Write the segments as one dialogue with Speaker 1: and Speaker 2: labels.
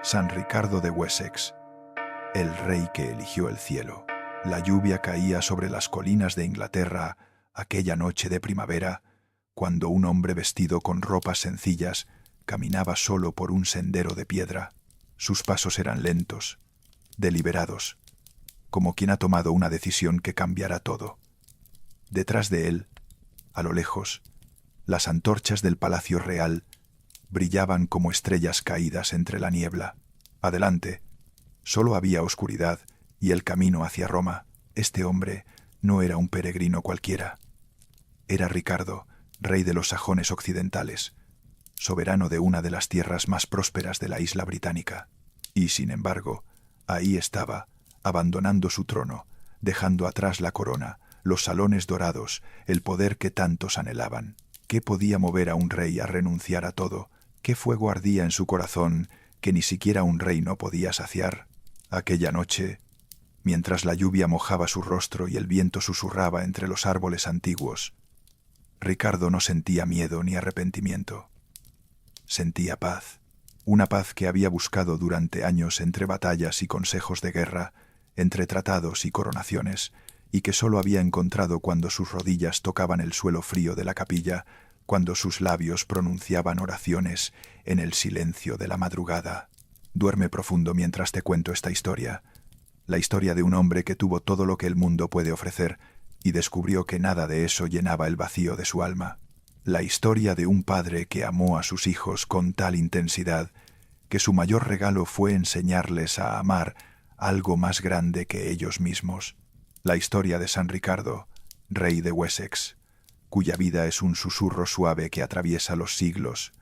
Speaker 1: San Ricardo de Wessex, el rey que eligió el cielo. La lluvia caía sobre las colinas de Inglaterra aquella noche de primavera, cuando un hombre vestido con ropas sencillas caminaba solo por un sendero de piedra. Sus pasos eran lentos, deliberados, como quien ha tomado una decisión que cambiará todo. Detrás de él, a lo lejos, las antorchas del Palacio Real brillaban como estrellas caídas entre la niebla. Adelante, solo había oscuridad y el camino hacia Roma. Este hombre no era un peregrino cualquiera. Era Ricardo, rey de los sajones occidentales, soberano de una de las tierras más prósperas de la isla británica. Y, sin embargo, ahí estaba, abandonando su trono, dejando atrás la corona, los salones dorados, el poder que tantos anhelaban. ¿Qué podía mover a un rey a renunciar a todo? ¿Qué fuego ardía en su corazón que ni siquiera un rey no podía saciar? Aquella noche, mientras la lluvia mojaba su rostro y el viento susurraba entre los árboles antiguos, Ricardo no sentía miedo ni arrepentimiento. Sentía paz, una paz que había buscado durante años entre batallas y consejos de guerra, entre tratados y coronaciones, y que solo había encontrado cuando sus rodillas tocaban el suelo frío de la capilla, cuando sus labios pronunciaban oraciones en el silencio de la madrugada. Duerme profundo mientras te cuento esta historia, la historia de un hombre que tuvo todo lo que el mundo puede ofrecer y descubrió que nada de eso llenaba el vacío de su alma. La historia de un padre que amó a sus hijos con tal intensidad que su mayor regalo fue enseñarles a amar algo más grande que ellos mismos. La historia de San Ricardo, rey de Wessex, cuya vida es un susurro suave que atraviesa los siglos,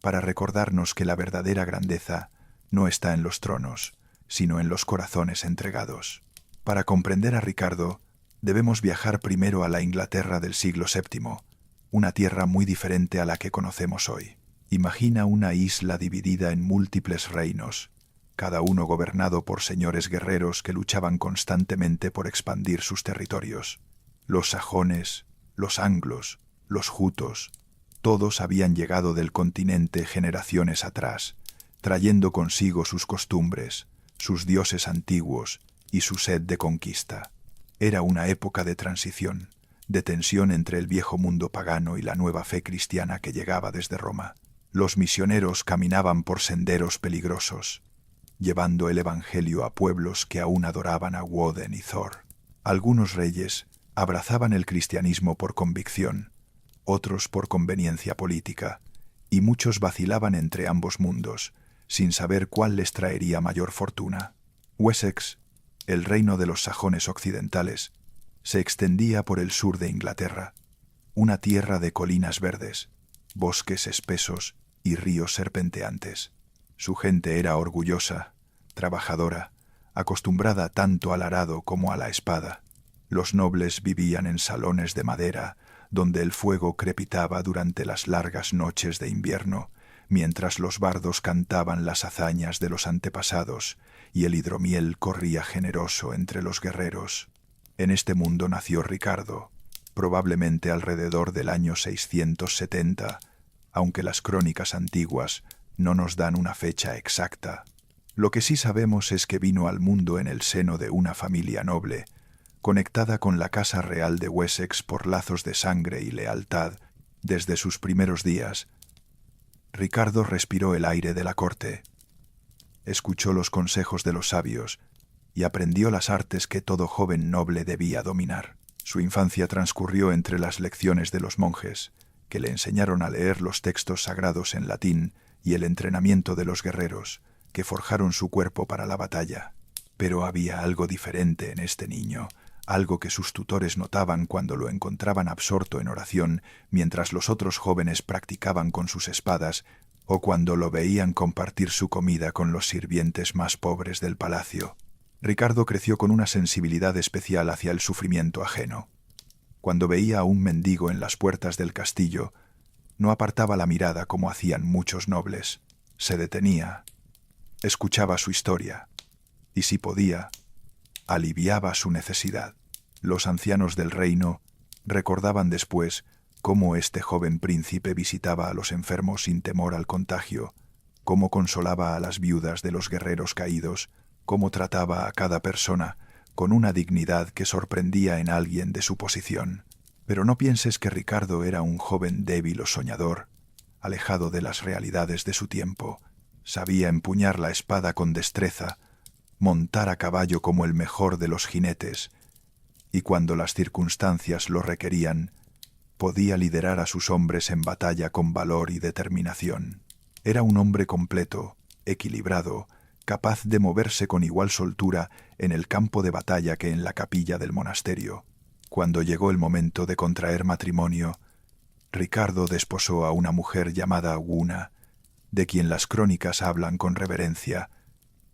Speaker 1: para recordarnos que la verdadera grandeza no está en los tronos, sino en los corazones entregados. Para comprender a Ricardo, debemos viajar primero a la Inglaterra del siglo VII, una tierra muy diferente a la que conocemos hoy. Imagina una isla dividida en múltiples reinos, cada uno gobernado por señores guerreros que luchaban constantemente por expandir sus territorios. Los sajones, los anglos, los jutos, todos habían llegado del continente generaciones atrás, trayendo consigo sus costumbres, sus dioses antiguos y su sed de conquista. Era una época de transición, de tensión entre el viejo mundo pagano y la nueva fe cristiana que llegaba desde Roma. Los misioneros caminaban por senderos peligrosos, llevando el evangelio a pueblos que aún adoraban a Woden y Thor. Algunos reyes abrazaban el cristianismo por convicción, otros por conveniencia política, y muchos vacilaban entre ambos mundos, sin saber cuál les traería mayor fortuna. Wessex, el reino de los sajones occidentales, se extendía por el sur de Inglaterra, una tierra de colinas verdes, bosques espesos y ríos serpenteantes. Su gente era orgullosa, trabajadora, acostumbrada tanto al arado como a la espada. Los nobles vivían en salones de madera, donde el fuego crepitaba durante las largas noches de invierno, mientras los bardos cantaban las hazañas de los antepasados y el hidromiel corría generoso entre los guerreros. En este mundo nació Ricardo, probablemente alrededor del año 670, aunque las crónicas antiguas no nos dan una fecha exacta. Lo que sí sabemos es que vino al mundo en el seno de una familia noble, conectada con la casa real de Wessex por lazos de sangre y lealtad desde sus primeros días. Ricardo respiró el aire de la corte, escuchó los consejos de los sabios y aprendió las artes que todo joven noble debía dominar. Su infancia transcurrió entre las lecciones de los monjes, que le enseñaron a leer los textos sagrados en latín, y el entrenamiento de los guerreros, que forjaron su cuerpo para la batalla. Pero había algo diferente en este niño, algo que sus tutores notaban cuando lo encontraban absorto en oración mientras los otros jóvenes practicaban con sus espadas o cuando lo veían compartir su comida con los sirvientes más pobres del palacio. Ricardo creció con una sensibilidad especial hacia el sufrimiento ajeno. Cuando veía a un mendigo en las puertas del castillo, no apartaba la mirada como hacían muchos nobles. Se detenía, escuchaba su historia y, si podía, aliviaba su necesidad. Los ancianos del reino recordaban después cómo este joven príncipe visitaba a los enfermos sin temor al contagio, cómo consolaba a las viudas de los guerreros caídos, cómo trataba a cada persona con una dignidad que sorprendía en alguien de su posición. Pero no pienses que Ricardo era un joven débil o soñador, alejado de las realidades de su tiempo. Sabía empuñar la espada con destreza, montar a caballo como el mejor de los jinetes, y cuando las circunstancias lo requerían, podía liderar a sus hombres en batalla con valor y determinación. Era un hombre completo, equilibrado, capaz de moverse con igual soltura en el campo de batalla que en la capilla del monasterio. Cuando llegó el momento de contraer matrimonio, Ricardo desposó a una mujer llamada Guna, de quien las crónicas hablan con reverencia,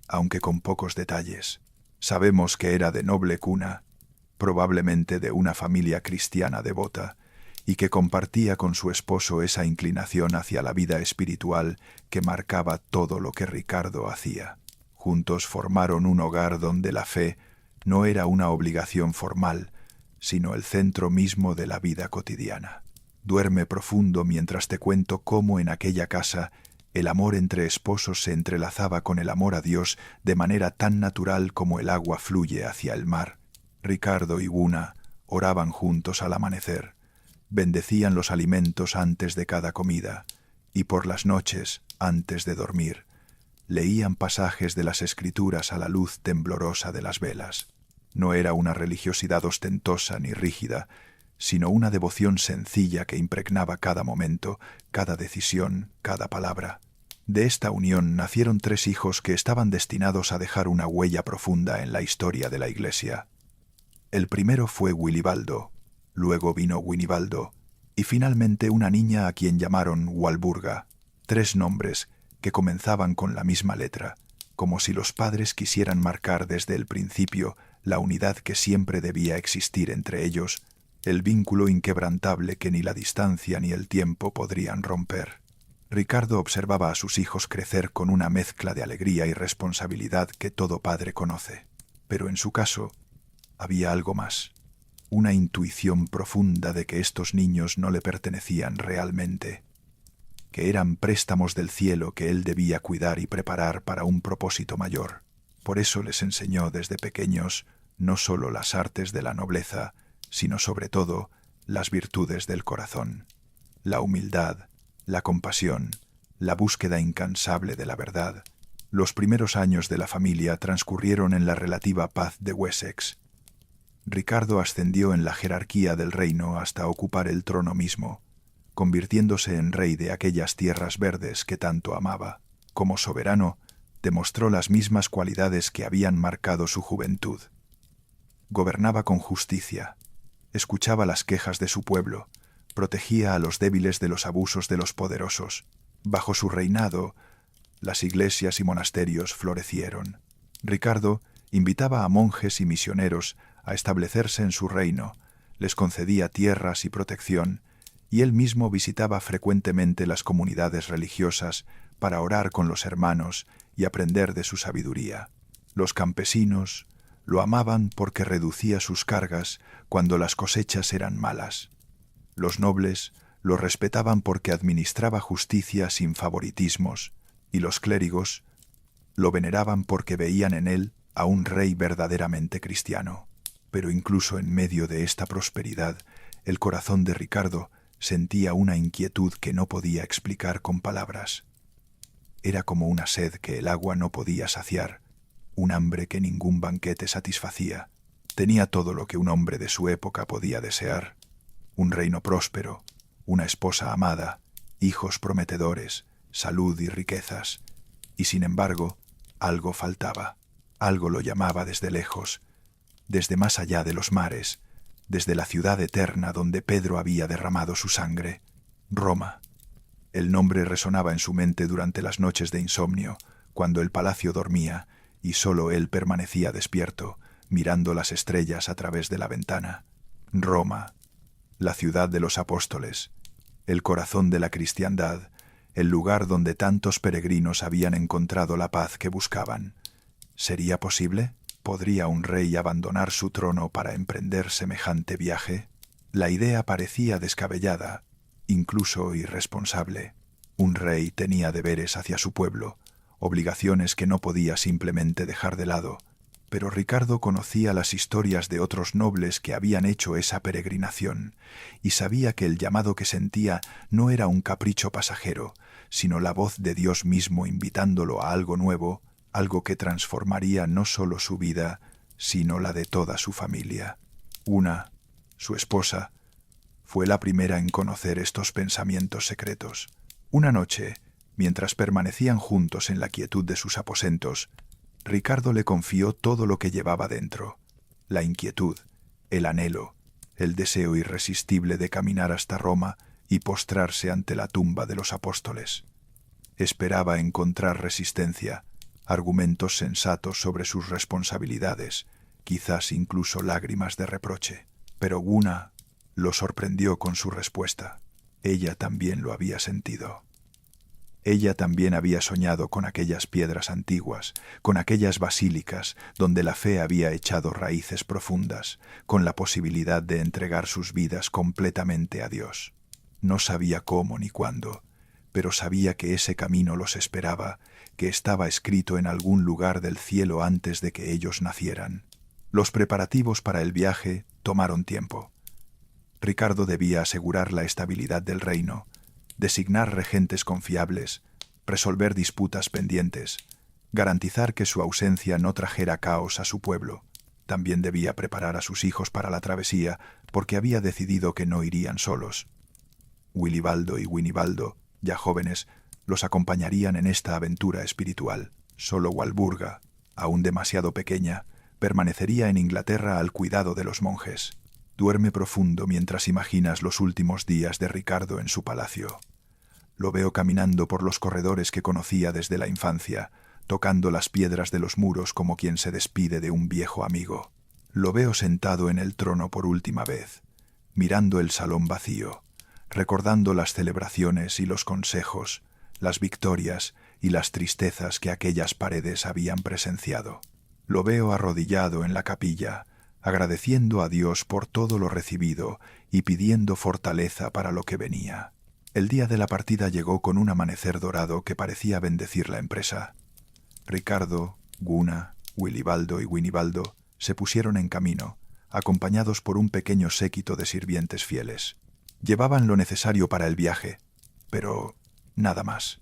Speaker 1: aunque con pocos detalles. Sabemos que era de noble cuna, probablemente de una familia cristiana devota, y que compartía con su esposo esa inclinación hacia la vida espiritual que marcaba todo lo que Ricardo hacía. Juntos formaron un hogar donde la fe no era una obligación formal, sino el centro mismo de la vida cotidiana. Duerme profundo mientras te cuento cómo en aquella casa el amor entre esposos se entrelazaba con el amor a Dios de manera tan natural como el agua fluye hacia el mar. Ricardo y Guna oraban juntos al amanecer, bendecían los alimentos antes de cada comida, y por las noches, antes de dormir, leían pasajes de las Escrituras a la luz temblorosa de las velas. No era una religiosidad ostentosa ni rígida, sino una devoción sencilla que impregnaba cada momento, cada decisión, cada palabra. De esta unión nacieron 3 hijos que estaban destinados a dejar una huella profunda en la historia de la Iglesia. El primero fue Wilibaldo, luego vino Winibaldo, y finalmente una niña a quien llamaron Walburga, 3 nombres que comenzaban con la misma letra, como si los padres quisieran marcar desde el principio la unidad que siempre debía existir entre ellos, el vínculo inquebrantable que ni la distancia ni el tiempo podrían romper. Ricardo observaba a sus hijos crecer con una mezcla de alegría y responsabilidad que todo padre conoce. Pero en su caso, había algo más, una intuición profunda de que estos niños no le pertenecían realmente, que eran préstamos del cielo que él debía cuidar y preparar para un propósito mayor. Por eso les enseñó desde pequeños no solo las artes de la nobleza, sino sobre todo las virtudes del corazón, la humildad, la compasión, la búsqueda incansable de la verdad. Los primeros años de la familia transcurrieron en la relativa paz de Wessex. Ricardo ascendió en la jerarquía del reino hasta ocupar el trono mismo, convirtiéndose en rey de aquellas tierras verdes que tanto amaba. Como soberano, demostró las mismas cualidades que habían marcado su juventud. Gobernaba con justicia, escuchaba las quejas de su pueblo, protegía a los débiles de los abusos de los poderosos. Bajo su reinado, las iglesias y monasterios florecieron. Ricardo invitaba a monjes y misioneros a establecerse en su reino, les concedía tierras y protección, y él mismo visitaba frecuentemente las comunidades religiosas para orar con los hermanos y aprender de su sabiduría. Los campesinos lo amaban porque reducía sus cargas cuando las cosechas eran malas. Los nobles lo respetaban porque administraba justicia sin favoritismos, y los clérigos lo veneraban porque veían en él a un rey verdaderamente cristiano. Pero incluso en medio de esta prosperidad, el corazón de Ricardo sentía una inquietud que no podía explicar con palabras. Era como una sed que el agua no podía saciar, un hambre que ningún banquete satisfacía. Tenía todo lo que un hombre de su época podía desear: un reino próspero, una esposa amada, hijos prometedores, salud y riquezas. Y sin embargo, algo faltaba. Algo lo llamaba desde lejos, desde más allá de los mares, desde la ciudad eterna donde Pedro había derramado su sangre: Roma. El nombre resonaba en su mente durante las noches de insomnio, cuando el palacio dormía y solo él permanecía despierto, mirando las estrellas a través de la ventana. Roma, la ciudad de los apóstoles, el corazón de la cristiandad, el lugar donde tantos peregrinos habían encontrado la paz que buscaban. ¿Sería posible? ¿Podría un rey abandonar su trono para emprender semejante viaje? La idea parecía descabellada, incluso irresponsable. Un rey tenía deberes hacia su pueblo, obligaciones que no podía simplemente dejar de lado, pero Ricardo conocía las historias de otros nobles que habían hecho esa peregrinación y sabía que el llamado que sentía no era un capricho pasajero, sino la voz de Dios mismo invitándolo a algo nuevo, algo que transformaría no solo su vida, sino la de toda su familia. Una, su esposa, fue la primera en conocer estos pensamientos secretos. Una noche, mientras permanecían juntos en la quietud de sus aposentos, Ricardo le confió todo lo que llevaba dentro: la inquietud, el anhelo, el deseo irresistible de caminar hasta Roma y postrarse ante la tumba de los apóstoles. Esperaba encontrar resistencia, argumentos sensatos sobre sus responsabilidades, quizás incluso lágrimas de reproche. Pero Guna lo sorprendió con su respuesta. Ella también lo había sentido. Ella también había soñado con aquellas piedras antiguas, con aquellas basílicas donde la fe había echado raíces profundas, con la posibilidad de entregar sus vidas completamente a Dios. No sabía cómo ni cuándo, pero sabía que ese camino los esperaba, que estaba escrito en algún lugar del cielo antes de que ellos nacieran. Los preparativos para el viaje tomaron tiempo. Ricardo debía asegurar la estabilidad del reino, designar regentes confiables, resolver disputas pendientes, garantizar que su ausencia no trajera caos a su pueblo. También debía preparar a sus hijos para la travesía, porque había decidido que no irían solos. Wilibaldo y Winibaldo, ya jóvenes, los acompañarían en esta aventura espiritual. Solo Walburga, aún demasiado pequeña, permanecería en Inglaterra al cuidado de los monjes. Duerme profundo mientras imaginas los últimos días de Ricardo en su palacio. Lo veo caminando por los corredores que conocía desde la infancia, tocando las piedras de los muros como quien se despide de un viejo amigo. Lo veo sentado en el trono por última vez, mirando el salón vacío, recordando las celebraciones y los consejos, las victorias y las tristezas que aquellas paredes habían presenciado. Lo veo arrodillado en la capilla, agradeciendo a Dios por todo lo recibido y pidiendo fortaleza para lo que venía. El día de la partida llegó con un amanecer dorado que parecía bendecir la empresa. Ricardo, Guna, Wilibaldo y Winibaldo se pusieron en camino, acompañados por un pequeño séquito de sirvientes fieles. Llevaban lo necesario para el viaje, pero nada más.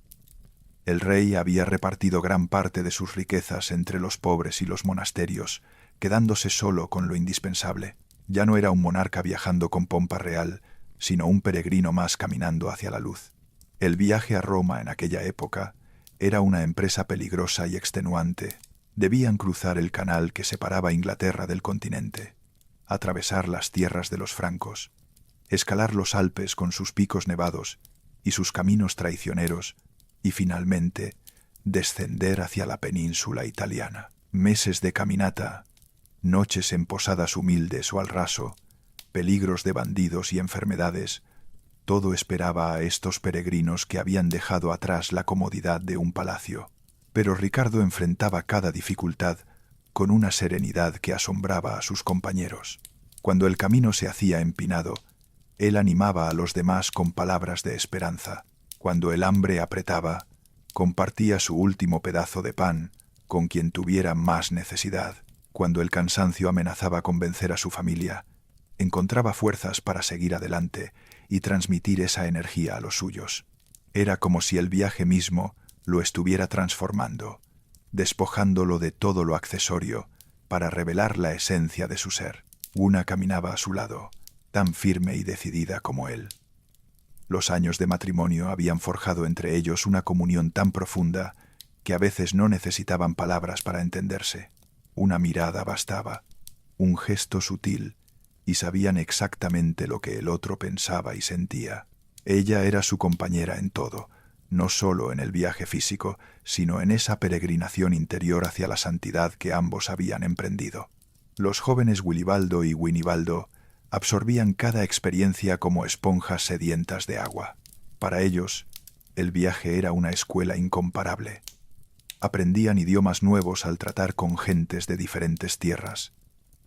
Speaker 1: El rey había repartido gran parte de sus riquezas entre los pobres y los monasterios, quedándose solo con lo indispensable. Ya no era un monarca viajando con pompa real, sino un peregrino más caminando hacia la luz. El viaje a Roma en aquella época era una empresa peligrosa y extenuante. Debían cruzar el canal que separaba Inglaterra del continente, atravesar las tierras de los francos, escalar los Alpes con sus picos nevados y sus caminos traicioneros, y finalmente descender hacia la península italiana. Meses de caminata, noches en posadas humildes o al raso, peligros de bandidos y enfermedades, todo esperaba a estos peregrinos que habían dejado atrás la comodidad de un palacio. Pero Ricardo enfrentaba cada dificultad con una serenidad que asombraba a sus compañeros. Cuando el camino se hacía empinado, él animaba a los demás con palabras de esperanza. Cuando el hambre apretaba, compartía su último pedazo de pan con quien tuviera más necesidad. Cuando el cansancio amenazaba con vencer a su familia, encontraba fuerzas para seguir adelante y transmitir esa energía a los suyos. Era como si el viaje mismo lo estuviera transformando, despojándolo de todo lo accesorio para revelar la esencia de su ser. Una caminaba a su lado, tan firme y decidida como él. Los años de matrimonio habían forjado entre ellos una comunión tan profunda que a veces no necesitaban palabras para entenderse. Una mirada bastaba, un gesto sutil, y sabían exactamente lo que el otro pensaba y sentía. Ella era su compañera en todo, no solo en el viaje físico, sino en esa peregrinación interior hacia la santidad que ambos habían emprendido. Los jóvenes Wilibaldo y Winibaldo absorbían cada experiencia como esponjas sedientas de agua. Para ellos, el viaje era una escuela incomparable. Aprendían idiomas nuevos al tratar con gentes de diferentes tierras.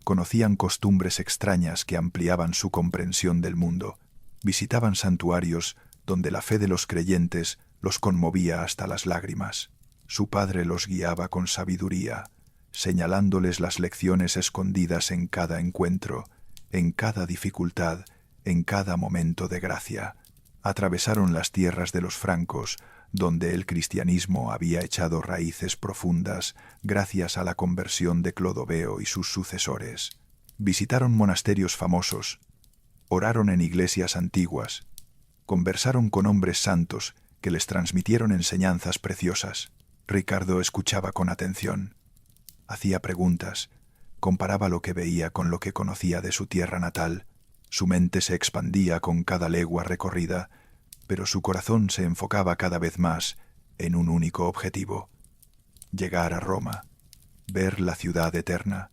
Speaker 1: Conocían costumbres extrañas que ampliaban su comprensión del mundo. Visitaban santuarios donde la fe de los creyentes los conmovía hasta las lágrimas. Su padre los guiaba con sabiduría, señalándoles las lecciones escondidas en cada encuentro, en cada dificultad, en cada momento de gracia. Atravesaron las tierras de los francos, donde el cristianismo había echado raíces profundas gracias a la conversión de Clodoveo y sus sucesores. Visitaron monasterios famosos, oraron en iglesias antiguas, conversaron con hombres santos que les transmitieron enseñanzas preciosas. Ricardo escuchaba con atención, hacía preguntas, comparaba lo que veía con lo que conocía de su tierra natal. Su mente se expandía con cada legua recorrida, pero su corazón se enfocaba cada vez más en un único objetivo: llegar a Roma, ver la ciudad eterna,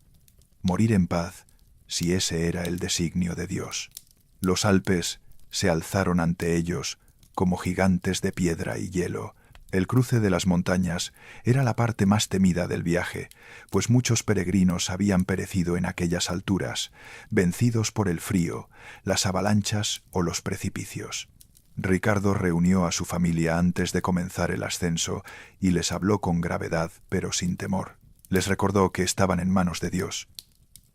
Speaker 1: morir en paz, si ese era el designio de Dios. Los Alpes se alzaron ante ellos como gigantes de piedra y hielo. El cruce de las montañas era la parte más temida del viaje, pues muchos peregrinos habían perecido en aquellas alturas, vencidos por el frío, las avalanchas o los precipicios. Ricardo reunió a su familia antes de comenzar el ascenso y les habló con gravedad, pero sin temor. Les recordó que estaban en manos de Dios,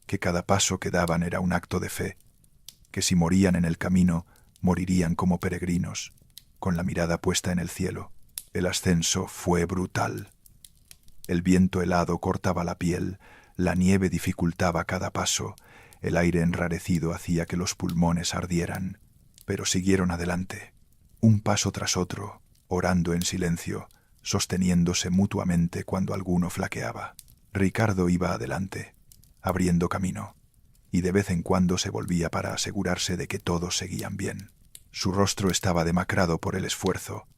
Speaker 1: que cada paso que daban era un acto de fe, que si morían en el camino, morirían como peregrinos, con la mirada puesta en el cielo. El ascenso fue brutal. El viento helado cortaba la piel, la nieve dificultaba cada paso, el aire enrarecido hacía que los pulmones ardieran. Pero siguieron adelante, un paso tras otro, orando en silencio, sosteniéndose mutuamente cuando alguno flaqueaba. Ricardo iba adelante, abriendo camino, y de vez en cuando se volvía para asegurarse de que todos seguían bien. Su rostro estaba demacrado por el esfuerzo,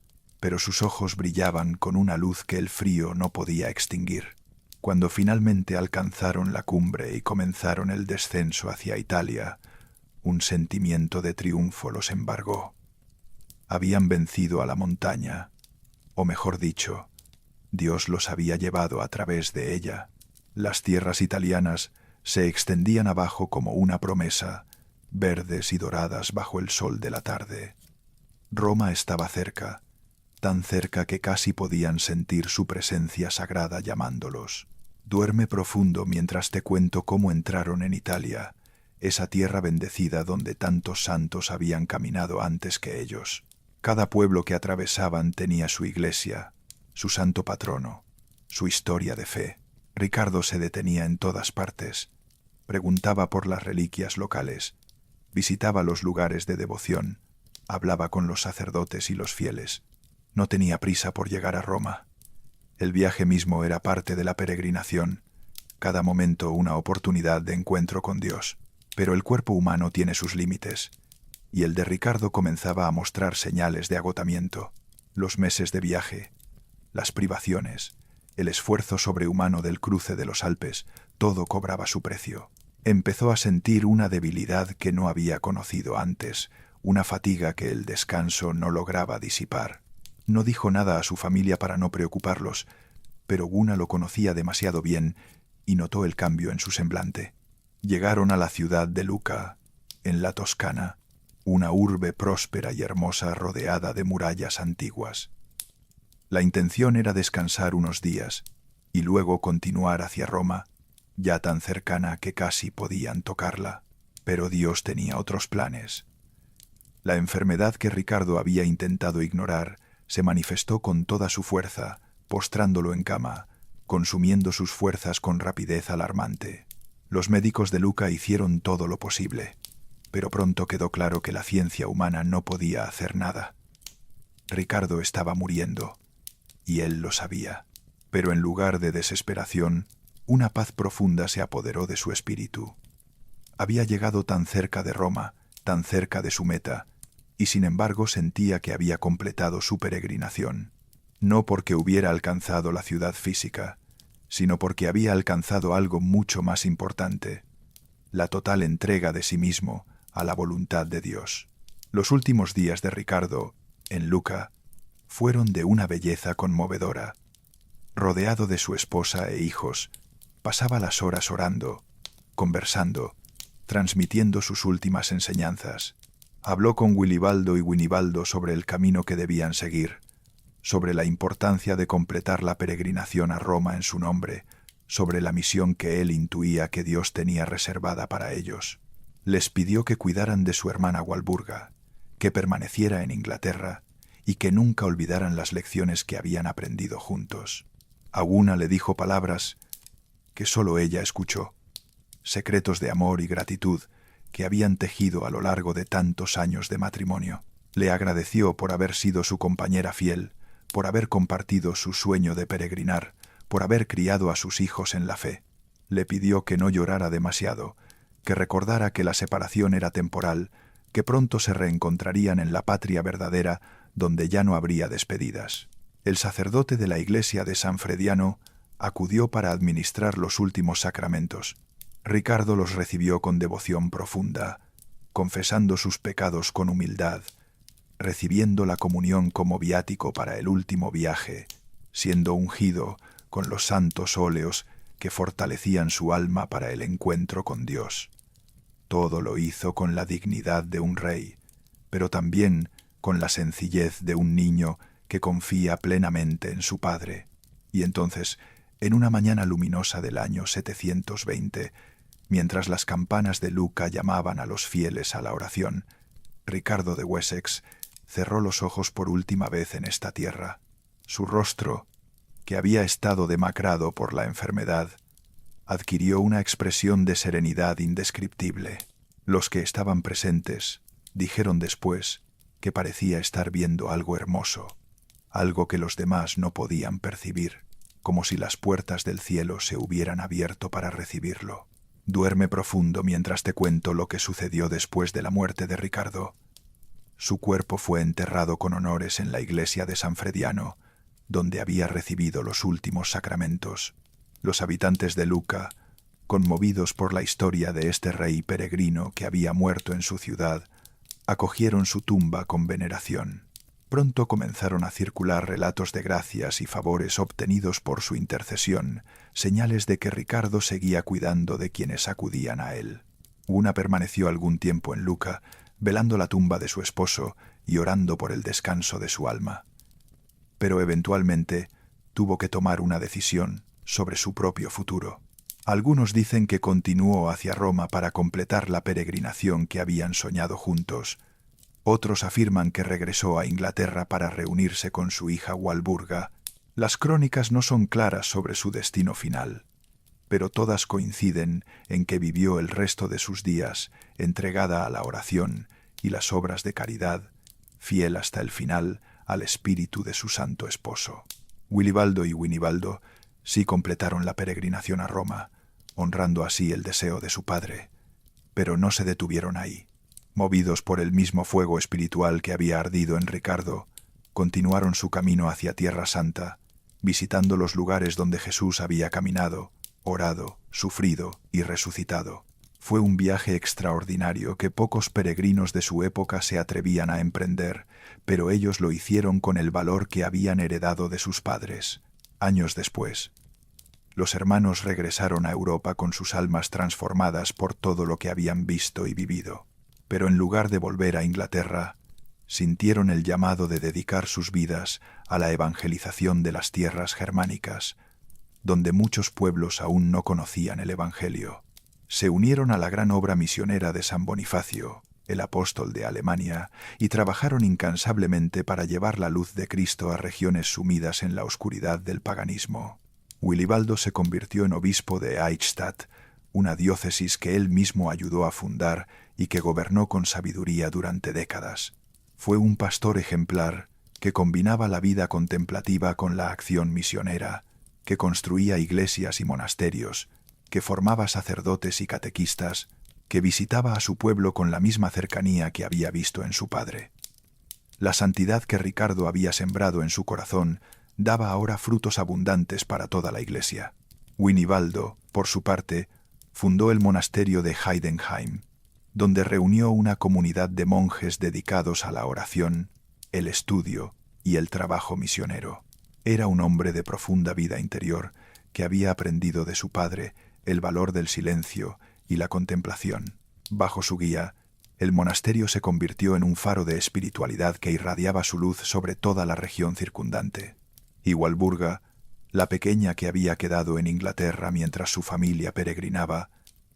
Speaker 1: pero sus ojos brillaban con una luz que el frío no podía extinguir. Cuando finalmente alcanzaron la cumbre y comenzaron el descenso hacia Italia, un sentimiento de triunfo los embargó. Habían vencido a la montaña, o mejor dicho, Dios los había llevado a través de ella. Las tierras italianas se extendían abajo como una promesa, verdes y doradas bajo el sol de la tarde. Roma estaba cerca, tan cerca que casi podían sentir su presencia sagrada llamándolos. Duerme profundo mientras te cuento cómo entraron en Italia, esa tierra bendecida donde tantos santos habían caminado antes que ellos. Cada pueblo que atravesaban tenía su iglesia, su santo patrono, su historia de fe. Ricardo se detenía en todas partes, preguntaba por las reliquias locales, visitaba los lugares de devoción, hablaba con los sacerdotes y los fieles. No tenía prisa por llegar a Roma. El viaje mismo era parte de la peregrinación, cada momento una oportunidad de encuentro con Dios. Pero el cuerpo humano tiene sus límites, y el de Ricardo comenzaba a mostrar señales de agotamiento. Los meses de viaje, las privaciones, el esfuerzo sobrehumano del cruce de los Alpes, todo cobraba su precio. Empezó a sentir una debilidad que no había conocido antes, una fatiga que el descanso no lograba disipar. No dijo nada a su familia para no preocuparlos, pero Guna lo conocía demasiado bien y notó el cambio en su semblante. Llegaron a la ciudad de Lucca, en la Toscana, una urbe próspera y hermosa rodeada de murallas antiguas. La intención era descansar unos días y luego continuar hacia Roma, ya tan cercana que casi podían tocarla. Pero Dios tenía otros planes. La enfermedad que Ricardo había intentado ignorar se manifestó con toda su fuerza, postrándolo en cama, consumiendo sus fuerzas con rapidez alarmante. Los médicos de Lucca hicieron todo lo posible, pero pronto quedó claro que la ciencia humana no podía hacer nada. Ricardo estaba muriendo, y él lo sabía, pero en lugar de desesperación, una paz profunda se apoderó de su espíritu. Había llegado tan cerca de Roma, tan cerca de su meta, y sin embargo sentía que había completado su peregrinación, no porque hubiera alcanzado la ciudad física, sino porque había alcanzado algo mucho más importante, la total entrega de sí mismo a la voluntad de Dios. Los últimos días de Ricardo, en Lucca, fueron de una belleza conmovedora. Rodeado de su esposa e hijos, pasaba las horas orando, conversando, transmitiendo sus últimas enseñanzas. Habló con Wilibaldo y Winibaldo sobre el camino que debían seguir, sobre la importancia de completar la peregrinación a Roma en su nombre, sobre la misión que él intuía que Dios tenía reservada para ellos. Les pidió que cuidaran de su hermana Walburga, que permaneciera en Inglaterra y que nunca olvidaran las lecciones que habían aprendido juntos. A una le dijo palabras que sólo ella escuchó, secretos de amor y gratitud que habían tejido a lo largo de tantos años de matrimonio. Le agradeció por haber sido su compañera fiel, por haber compartido su sueño de peregrinar, por haber criado a sus hijos en la fe. Le pidió que no llorara demasiado, que recordara que la separación era temporal, que pronto se reencontrarían en la patria verdadera, donde ya no habría despedidas. El sacerdote de la iglesia de San Frediano acudió para administrar los últimos sacramentos. Ricardo los recibió con devoción profunda, confesando sus pecados con humildad, recibiendo la comunión como viático para el último viaje, siendo ungido con los santos óleos que fortalecían su alma para el encuentro con Dios. Todo lo hizo con la dignidad de un rey, pero también con la sencillez de un niño que confía plenamente en su padre. Y entonces, en una mañana luminosa del año 720, mientras las campanas de Lucca llamaban a los fieles a la oración, Ricardo de Wessex cerró los ojos por última vez en esta tierra. Su rostro, que había estado demacrado por la enfermedad, adquirió una expresión de serenidad indescriptible. Los que estaban presentes dijeron después que parecía estar viendo algo hermoso, algo que los demás no podían percibir, como si las puertas del cielo se hubieran abierto para recibirlo. Duerme profundo mientras te cuento lo que sucedió después de la muerte de Ricardo. Su cuerpo fue enterrado con honores en la iglesia de San Frediano, donde había recibido los últimos sacramentos. Los habitantes de Lucca, conmovidos por la historia de este rey peregrino que había muerto en su ciudad, acogieron su tumba con veneración. Pronto comenzaron a circular relatos de gracias y favores obtenidos por su intercesión, señales de que Ricardo seguía cuidando de quienes acudían a él. Una permaneció algún tiempo en Lucca, velando la tumba de su esposo y orando por el descanso de su alma. Pero eventualmente tuvo que tomar una decisión sobre su propio futuro. Algunos dicen que continuó hacia Roma para completar la peregrinación que habían soñado juntos. Otros afirman que regresó a Inglaterra para reunirse con su hija Walburga. Las crónicas no son claras sobre su destino final, pero todas coinciden en que vivió el resto de sus días entregada a la oración y las obras de caridad, fiel hasta el final al espíritu de su santo esposo. Wilibaldo y Winibaldo sí completaron la peregrinación a Roma, honrando así el deseo de su padre, pero no se detuvieron ahí. Movidos por el mismo fuego espiritual que había ardido en Ricardo, continuaron su camino hacia Tierra Santa, visitando los lugares donde Jesús había caminado, orado, sufrido y resucitado. Fue un viaje extraordinario que pocos peregrinos de su época se atrevían a emprender, pero ellos lo hicieron con el valor que habían heredado de sus padres. Años después, los hermanos regresaron a Europa con sus almas transformadas por todo lo que habían visto y vivido. Pero en lugar de volver a Inglaterra, sintieron el llamado de dedicar sus vidas a la evangelización de las tierras germánicas, donde muchos pueblos aún no conocían el Evangelio. Se unieron a la gran obra misionera de San Bonifacio, el apóstol de Alemania, y trabajaron incansablemente para llevar la luz de Cristo a regiones sumidas en la oscuridad del paganismo. Wilibaldo se convirtió en obispo de Eichstätt, una diócesis que él mismo ayudó a fundar y que gobernó con sabiduría durante décadas. Fue un pastor ejemplar que combinaba la vida contemplativa con la acción misionera, que construía iglesias y monasterios, que formaba sacerdotes y catequistas, que visitaba a su pueblo con la misma cercanía que había visto en su padre. La santidad que Ricardo había sembrado en su corazón daba ahora frutos abundantes para toda la iglesia. Winibaldo, por su parte, fundó el monasterio de Heidenheim, donde reunió una comunidad de monjes dedicados a la oración, el estudio y el trabajo misionero. Era un hombre de profunda vida interior que había aprendido de su padre el valor del silencio y la contemplación. Bajo su guía, El monasterio se convirtió en un faro de espiritualidad que irradiaba su luz sobre toda la región circundante. Y Walburga, la pequeña que había quedado en Inglaterra mientras su familia peregrinaba,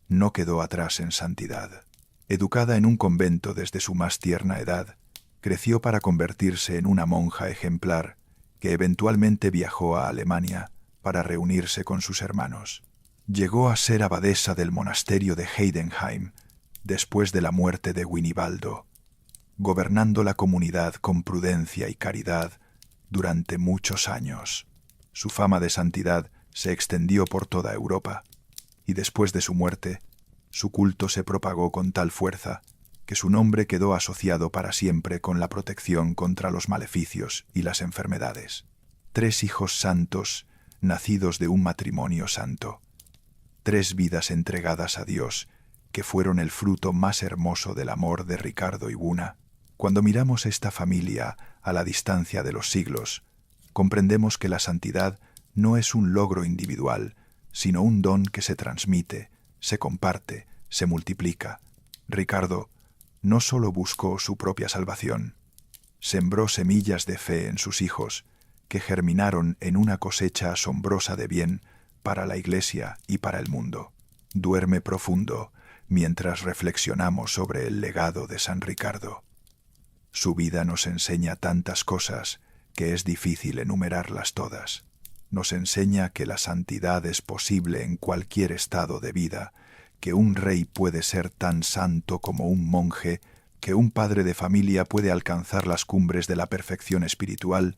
Speaker 1: no quedó atrás en santidad. Educada en un convento desde su más tierna edad, creció para convertirse en una monja ejemplar que eventualmente viajó a Alemania para reunirse con sus hermanos. Llegó a ser abadesa del monasterio de Heidenheim después de la muerte de Winibaldo, gobernando la comunidad con prudencia y caridad durante muchos años. Su fama de santidad se extendió por toda Europa, y después de su muerte, su culto se propagó con tal fuerza que su nombre quedó asociado para siempre con la protección contra los maleficios y las enfermedades. 3 hijos santos, nacidos de un matrimonio santo. 3 vidas entregadas a Dios, que fueron el fruto más hermoso del amor de Ricardo y Buna. Cuando miramos esta familia a la distancia de los siglos, comprendemos que la santidad no es un logro individual, sino un don que se transmite, se comparte, se multiplica. Ricardo no solo buscó su propia salvación, sembró semillas de fe en sus hijos, que germinaron en una cosecha asombrosa de bien para la Iglesia y para el mundo. Duerme profundo mientras reflexionamos sobre el legado de San Ricardo. Su vida nos enseña tantas cosas que es difícil enumerarlas todas. Nos enseña que la santidad es posible en cualquier estado de vida, que un rey puede ser tan santo como un monje, que un padre de familia puede alcanzar las cumbres de la perfección espiritual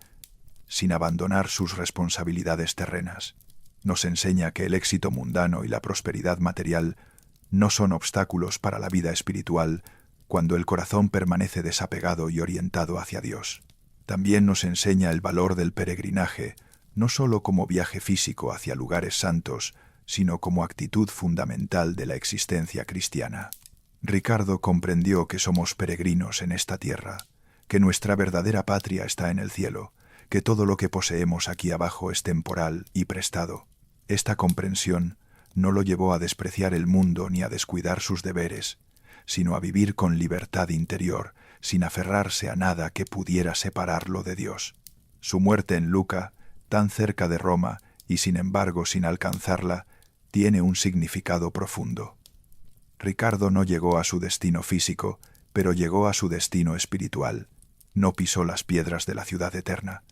Speaker 1: sin abandonar sus responsabilidades terrenas. Nos enseña que el éxito mundano y la prosperidad material no son obstáculos para la vida espiritual cuando el corazón permanece desapegado y orientado hacia Dios. También nos enseña el valor del peregrinaje, no solo como viaje físico hacia lugares santos, sino como actitud fundamental de la existencia cristiana. Ricardo comprendió que somos peregrinos en esta tierra, que nuestra verdadera patria está en el cielo, que todo lo que poseemos aquí abajo es temporal y prestado. Esta comprensión no lo llevó a despreciar el mundo ni a descuidar sus deberes, sino a vivir con libertad interior, sin aferrarse a nada que pudiera separarlo de Dios. Su muerte en Lucca, tan cerca de Roma y sin embargo sin alcanzarla, tiene un significado profundo. Ricardo no llegó a su destino físico, pero llegó a su destino espiritual. No pisó las piedras de la ciudad eterna,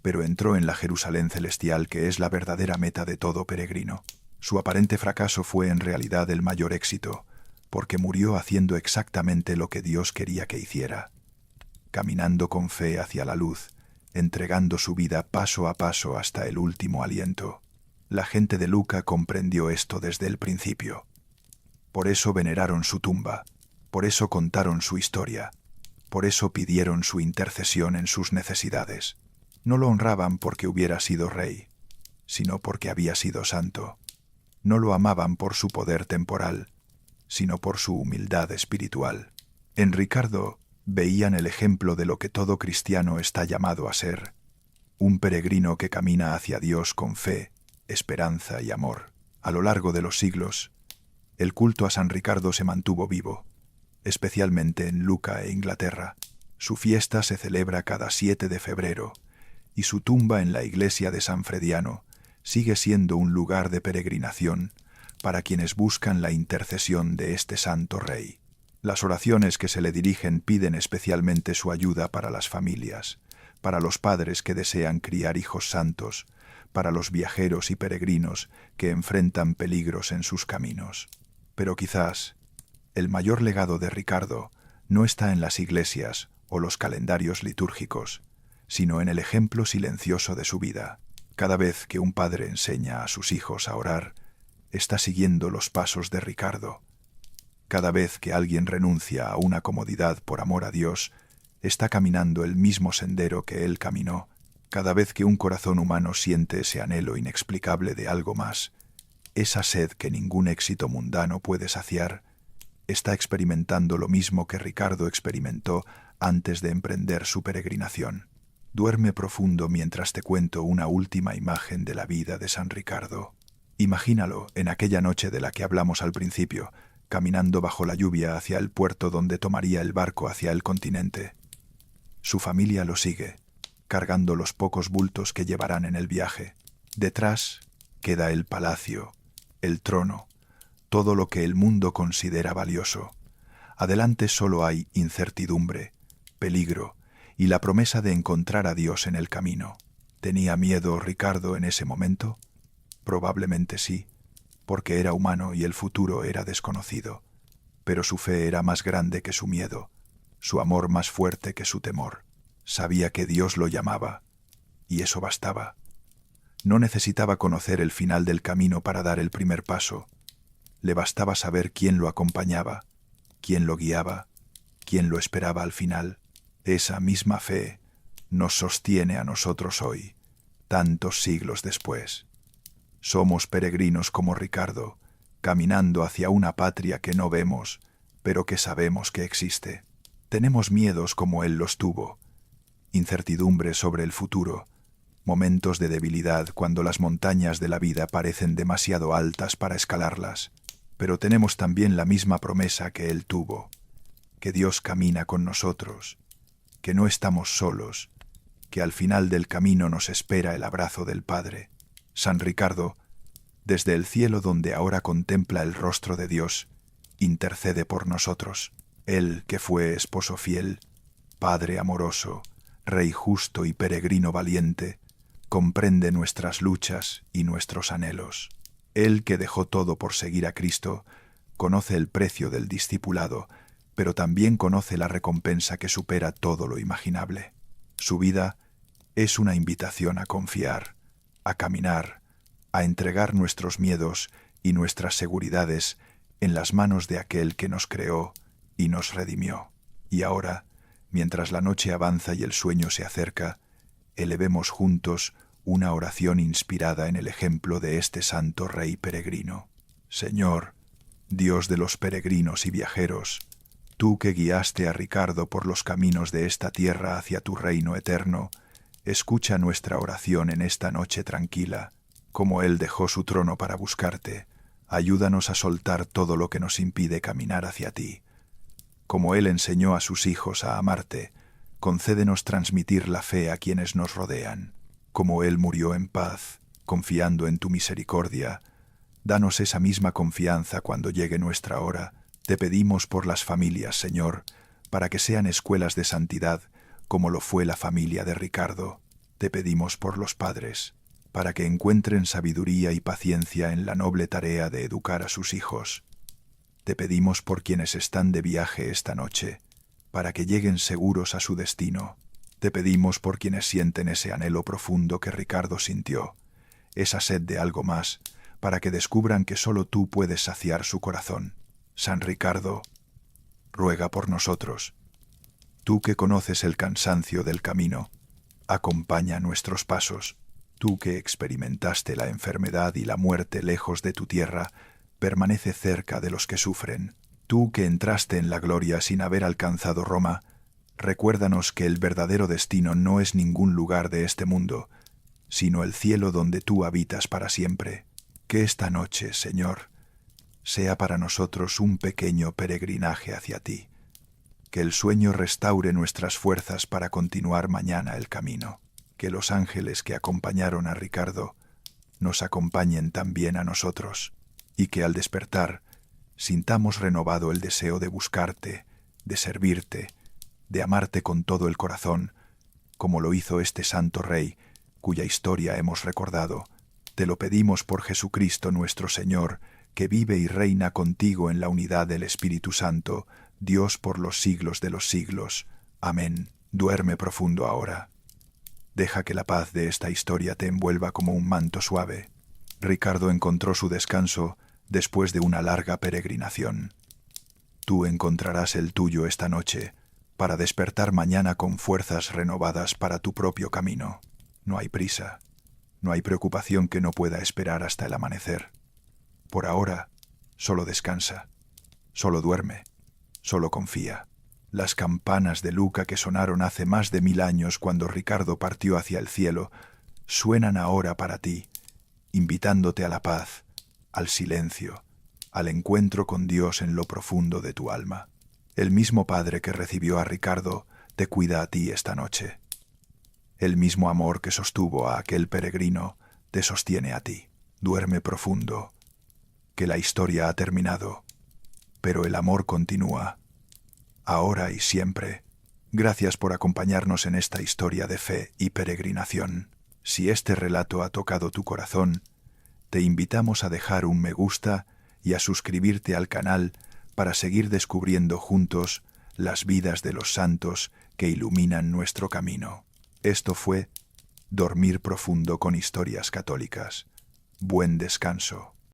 Speaker 1: pero entró en la Jerusalén celestial que es la verdadera meta de todo peregrino. Su aparente fracaso fue en realidad el mayor éxito, porque murió haciendo exactamente lo que Dios quería que hiciera, caminando con fe hacia la luz, entregando su vida paso a paso hasta el último aliento. La gente de Lucca comprendió esto desde el principio. Por eso veneraron su tumba, por eso contaron su historia, por eso pidieron su intercesión en sus necesidades. No lo honraban porque hubiera sido rey, sino porque había sido santo. No lo amaban por su poder temporal, sino por su humildad espiritual. En Ricardo veían el ejemplo de lo que todo cristiano está llamado a ser, un peregrino que camina hacia Dios con fe, esperanza y amor. A lo largo de los siglos, el culto a San Ricardo se mantuvo vivo, especialmente en Lucca e Inglaterra. Su fiesta se celebra cada 7 de febrero, y su tumba en la iglesia de San Frediano sigue siendo un lugar de peregrinación para quienes buscan la intercesión de este santo rey. Las oraciones que se le dirigen piden especialmente su ayuda para las familias, para los padres que desean criar hijos santos, para los viajeros y peregrinos que enfrentan peligros en sus caminos. Pero quizás el mayor legado de Ricardo no está en las iglesias o los calendarios litúrgicos, sino en el ejemplo silencioso de su vida. Cada vez que un padre enseña a sus hijos a orar, está siguiendo los pasos de Ricardo. Cada vez que alguien renuncia a una comodidad por amor a Dios, está caminando el mismo sendero que él caminó. Cada vez que un corazón humano siente ese anhelo inexplicable de algo más, esa sed que ningún éxito mundano puede saciar, está experimentando lo mismo que Ricardo experimentó antes de emprender su peregrinación. Duerme profundo mientras te cuento una última imagen de la vida de San Ricardo. Imagínalo en aquella noche de la que hablamos al principio, caminando bajo la lluvia hacia el puerto donde tomaría el barco hacia el continente. Su familia lo sigue, cargando los pocos bultos que llevarán en el viaje. Detrás queda el palacio, el trono, todo lo que el mundo considera valioso. Adelante solo hay incertidumbre, peligro y la promesa de encontrar a Dios en el camino. ¿Tenía miedo Ricardo en ese momento? Probablemente sí, porque era humano y el futuro era desconocido. Pero su fe era más grande que su miedo, su amor más fuerte que su temor. Sabía que Dios lo llamaba, y eso bastaba. No necesitaba conocer el final del camino para dar el primer paso. Le bastaba saber quién lo acompañaba, quién lo guiaba, quién lo esperaba al final. Esa misma fe nos sostiene a nosotros hoy, tantos siglos después. Somos peregrinos como Ricardo, caminando hacia una patria que no vemos, pero que sabemos que existe. Tenemos miedos como él los tuvo, incertidumbre sobre el futuro, momentos de debilidad cuando las montañas de la vida parecen demasiado altas para escalarlas, pero tenemos también la misma promesa que él tuvo, que Dios camina con nosotros, que no estamos solos, que al final del camino nos espera el abrazo del Padre. San Ricardo, desde el cielo donde ahora contempla el rostro de Dios, intercede por nosotros. Él que fue esposo fiel, Padre amoroso, Rey justo y peregrino valiente, comprende nuestras luchas y nuestros anhelos. Él que dejó todo por seguir a Cristo, conoce el precio del discipulado, pero también conoce la recompensa que supera todo lo imaginable. Su vida es una invitación a confiar, a caminar, a entregar nuestros miedos y nuestras seguridades en las manos de aquel que nos creó y nos redimió. Y ahora, mientras la noche avanza y el sueño se acerca, elevemos juntos una oración inspirada en el ejemplo de este santo Rey peregrino. Señor, Dios de los peregrinos y viajeros, tú que guiaste a Ricardo por los caminos de esta tierra hacia tu reino eterno, escucha nuestra oración en esta noche tranquila. Como él dejó su trono para buscarte, ayúdanos a soltar todo lo que nos impide caminar hacia ti. Como él enseñó a sus hijos a amarte, concédenos transmitir la fe a quienes nos rodean. Como él murió en paz, confiando en tu misericordia, danos esa misma confianza cuando llegue nuestra hora. Te pedimos por las familias, Señor, para que sean escuelas de santidad, como lo fue la familia de Ricardo. Te pedimos por los padres, para que encuentren sabiduría y paciencia en la noble tarea de educar a sus hijos. Te pedimos por quienes están de viaje esta noche, para que lleguen seguros a su destino. Te pedimos por quienes sienten ese anhelo profundo que Ricardo sintió, esa sed de algo más, para que descubran que solo tú puedes saciar su corazón. San Ricardo, ruega por nosotros. Tú que conoces el cansancio del camino, acompaña nuestros pasos. Tú que experimentaste la enfermedad y la muerte lejos de tu tierra, permanece cerca de los que sufren. Tú que entraste en la gloria sin haber alcanzado Roma, recuérdanos que el verdadero destino no es ningún lugar de este mundo, sino el cielo donde tú habitas para siempre. Que esta noche, Señor, sea para nosotros un pequeño peregrinaje hacia ti. Que el sueño restaure nuestras fuerzas para continuar mañana el camino. Que los ángeles que acompañaron a Ricardo nos acompañen también a nosotros, y que al despertar sintamos renovado el deseo de buscarte, de servirte, de amarte con todo el corazón, como lo hizo este santo Rey, cuya historia hemos recordado. Te lo pedimos por Jesucristo nuestro Señor, que vive y reina contigo en la unidad del Espíritu Santo, Dios por los siglos de los siglos. Amén. Duerme profundo ahora. Deja que la paz de esta historia te envuelva como un manto suave. Ricardo encontró su descanso después de una larga peregrinación. Tú encontrarás el tuyo esta noche, para despertar mañana con fuerzas renovadas para tu propio camino. No hay prisa, no hay preocupación que no pueda esperar hasta el amanecer. Por ahora, solo descansa, solo duerme, solo confía. Las campanas de Luca que sonaron hace más de 1000 años cuando Ricardo partió hacia el cielo, suenan ahora para ti, invitándote a la paz, al silencio, al encuentro con Dios en lo profundo de tu alma. El mismo Padre que recibió a Ricardo te cuida a ti esta noche. El mismo amor que sostuvo a aquel peregrino te sostiene a ti. Duerme profundo, que la historia ha terminado, pero el amor continúa, ahora y siempre. Gracias por acompañarnos en esta historia de fe y peregrinación. Si este relato ha tocado tu corazón, te invitamos a dejar un me gusta y a suscribirte al canal para seguir descubriendo juntos las vidas de los santos que iluminan nuestro camino. Esto fue Dormir Profundo con Historias Católicas. Buen descanso.